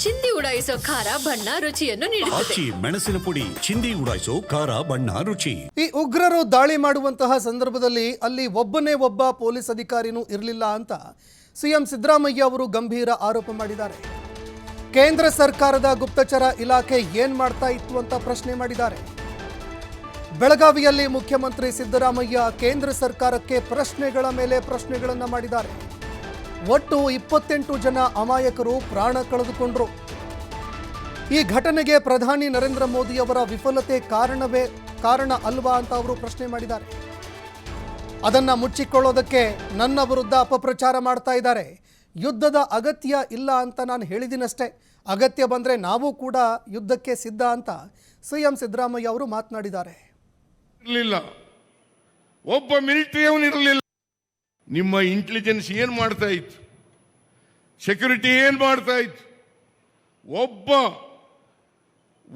ಚಿಂದಿ ಉಡಾಯಿಸೋ ಖಾರ ಬಣ್ಣ ರುಚಿಯನ್ನು ನೀಡುತ್ತದೆ. ಮೆಣಸಿನ ಪುಡಿ ಚಿಂದಿ ಉಡಾಯಿಸೋ ಖಾರ ಬಣ್ಣ ರುಚಿ. ಈ ಉಗ್ರರು ದಾಳಿ ಮಾಡುವಂತಹ ಸಂದರ್ಭದಲ್ಲಿ ಅಲ್ಲಿ ಒಬ್ಬನೇ ಒಬ್ಬ ಪೊಲೀಸ್ ಅಧಿಕಾರಿನೂ ಇರಲಿಲ್ಲ ಅಂತ ಸಿಎಂ ಸಿದ್ದರಾಮಯ್ಯ ಅವರು ಗಂಭೀರ ಆರೋಪ ಮಾಡಿದ್ದಾರೆ. ಕೇಂದ್ರ ಸರ್ಕಾರದ ಗುಪ್ತಚರ ಇಲಾಖೆ ಏನ್ ಮಾಡ್ತಾ ಇತ್ತು ಅಂತ ಪ್ರಶ್ನೆ ಮಾಡಿದ್ದಾರೆ. ಬೆಳಗಾವಿಯಲ್ಲಿ ಮುಖ್ಯಮಂತ್ರಿ ಸಿದ್ದರಾಮಯ್ಯ ಕೇಂದ್ರ ಸರ್ಕಾರಕ್ಕೆ ಪ್ರಶ್ನೆಗಳ ಮೇಲೆ ಪ್ರಶ್ನೆಗಳನ್ನು ಮಾಡಿದ್ದಾರೆ. ಒಟ್ಟು 28 ಜನ ಅಮಾಯಕರು ಪ್ರಾಣ ಕಳೆದುಕೊಂಡರು. ಈ ಘಟನೆಗೆ ಪ್ರಧಾನಿ ನರೇಂದ್ರ ಮೋದಿ ಅವರ ವಿಫಲತೆ ಕಾರಣ ಅಲ್ವಾ ಅಂತ ಅವರು ಪ್ರಶ್ನೆ ಮಾಡಿದ್ದಾರೆ. ಅದನ್ನ ಮುಚ್ಚಿಕೊಳ್ಳೋದಕ್ಕೆ ನನ್ನ ವಿರುದ್ಧ ಅಪಪ್ರಚಾರ ಮಾಡ್ತಾ ಇದ್ದಾರೆ. ಯುದ್ಧದ ಅಗತ್ಯ ಇಲ್ಲ ಅಂತ ನಾನು ಹೇಳಿದಿನಷ್ಟೇ, ಅಗತ್ಯ ಬಂದರೆ ನಾವು ಕೂಡ ಯುದ್ಧಕ್ಕೆ ಸಿದ್ಧ ಅಂತ ಸಿಎಂ ಸಿದ್ದರಾಮಯ್ಯ ಅವರು ಮಾತನಾಡಿದ್ದಾರೆ. ಒಬ್ಬ ಮಿಲಿಟರಿಯವನು ಇರಲಿಲ್ಲ. ನಿಮ್ಮ ಇಂಟೆಲಿಜೆನ್ಸ್ ಏನ್ ಮಾಡ್ತಾ ಇತ್ತು, ಸೆಕ್ಯೂರಿಟಿ ಏನ್ ಮಾಡ್ತಾ ಇತ್ತು,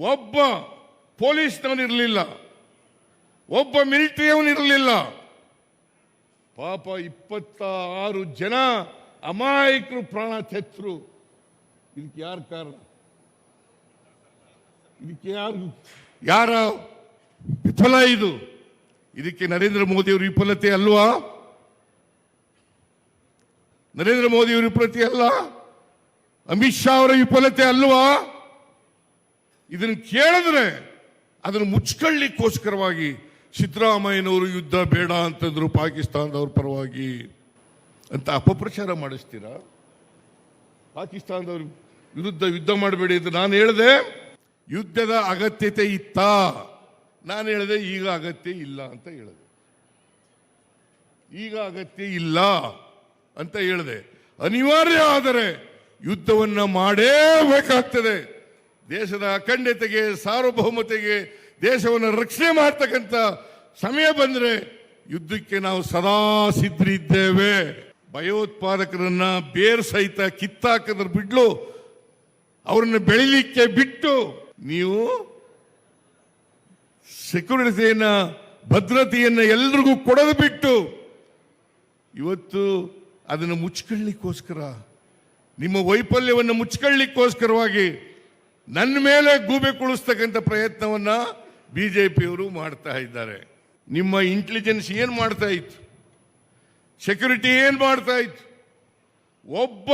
ಒಬ್ಬ ಪೊಲೀಸ್ನವನಿರಲಿಲ್ಲ, ಒಬ್ಬ ಮಿಲಿಟರಿಯವನಿರಲಿಲ್ಲ. ಪಾಪ 26 ಜನ ಅಮಾಯಕರು ಪ್ರಾಣ ತೆತ್ತರು. ಇದಕ್ಕೆ ಯಾರು ಕಾರಣ? ಇದಕ್ಕೆ ಯಾರ ವಿಫಲ? ಇದಕ್ಕೆ ನರೇಂದ್ರ ಮೋದಿ ಅವರು ವಿಫಲತೆ ಅಲ್ವಾ? ನರೇಂದ್ರ ಮೋದಿ ಅವರ ವಿಫಲತೆ ಅಲ್ಲ, ಅಮಿತ್ ಶಾ ಅವರ ವಿಫಲತೆ ಅಲ್ವಾ? ಇದನ್ನು ಕೇಳಿದ್ರೆ ಅದನ್ನು ಮುಚ್ಕೊಳ್ಳಿಕ್ಕೋಸ್ಕರವಾಗಿ ಸಿದ್ದರಾಮಯ್ಯನವರು ಯುದ್ಧ ಬೇಡ ಅಂತಂದ್ರು ಪಾಕಿಸ್ತಾನದವ್ರ ಪರವಾಗಿ ಅಂತ ಅಪಪ್ರಚಾರ ಮಾಡಿಸ್ತೀರಾ? ಪಾಕಿಸ್ತಾನದವ್ರ ವಿರುದ್ಧ ಯುದ್ಧ ಮಾಡಬೇಡಿ ಅಂತ ನಾನು ಹೇಳಿದೆ. ಯುದ್ಧದ ಅಗತ್ಯತೆ ಇತ್ತ? ನಾನು ಹೇಳಿದೆ ಈಗ ಅಗತ್ಯ ಇಲ್ಲ ಅಂತ ಹೇಳಿದೆ. ಈಗ ಅಗತ್ಯ ಇಲ್ಲ ಅಂತ ಹೇಳಿದೆ. ಅನಿವಾರ್ಯ ಆದರೆ ಯುದ್ಧವನ್ನು ಮಾಡೇಬೇಕಾಗ್ತದೆ. ದೇಶದ ಅಖಂಡತೆಗೆ, ಸಾರ್ವಭೌಮತೆಗೆ, ದೇಶವನ್ನು ರಕ್ಷಣೆ ಮಾಡ್ತಕ್ಕಂಥ ಸಮಯ ಬಂದರೆ ಯುದ್ಧಕ್ಕೆ ನಾವು ಸದಾ ಸಿದ್ಧರಿದ್ದೇವೆ. ಭಯೋತ್ಪಾದಕರನ್ನ ಬೇರ್ ಸಹಿತ ಕಿತ್ತಾಕದ್ರ ಬಿಡ್ಲು ಅವರನ್ನು ಬೆಳಿಲಿಕ್ಕೆ ಬಿಟ್ಟು ನೀವು ಸೆಕ್ಯೂರಿಟಿಯನ್ನ, ಭದ್ರತೆಯನ್ನು ಎಲ್ರಿಗೂ ಕೊಡೋದು ಬಿಟ್ಟು ಇವತ್ತು ಅದನ್ನು ಮುಚ್ಕೊಳ್ಳಿಕ್ಕೋಸ್ಕರ, ನಿಮ್ಮ ವೈಫಲ್ಯವನ್ನು ಮುಚ್ಕೊಳ್ಳಿಕ್ಕೋಸ್ಕರವಾಗಿ ನನ್ನ ಮೇಲೆ ಗೂಬೆ ಕುಳಿಸ್ತಕ್ಕಂಥ ಪ್ರಯತ್ನವನ್ನ ಬಿಜೆಪಿಯವರು ಮಾಡ್ತಾ ಇದ್ದಾರೆ. ನಿಮ್ಮ ಇಂಟೆಲಿಜೆನ್ಸ್ ಏನ್ ಮಾಡ್ತಾ ಇತ್ತು, ಸೆಕ್ಯೂರಿಟಿ ಏನ್ ಮಾಡ್ತಾ ಇತ್ತು? ಒಬ್ಬ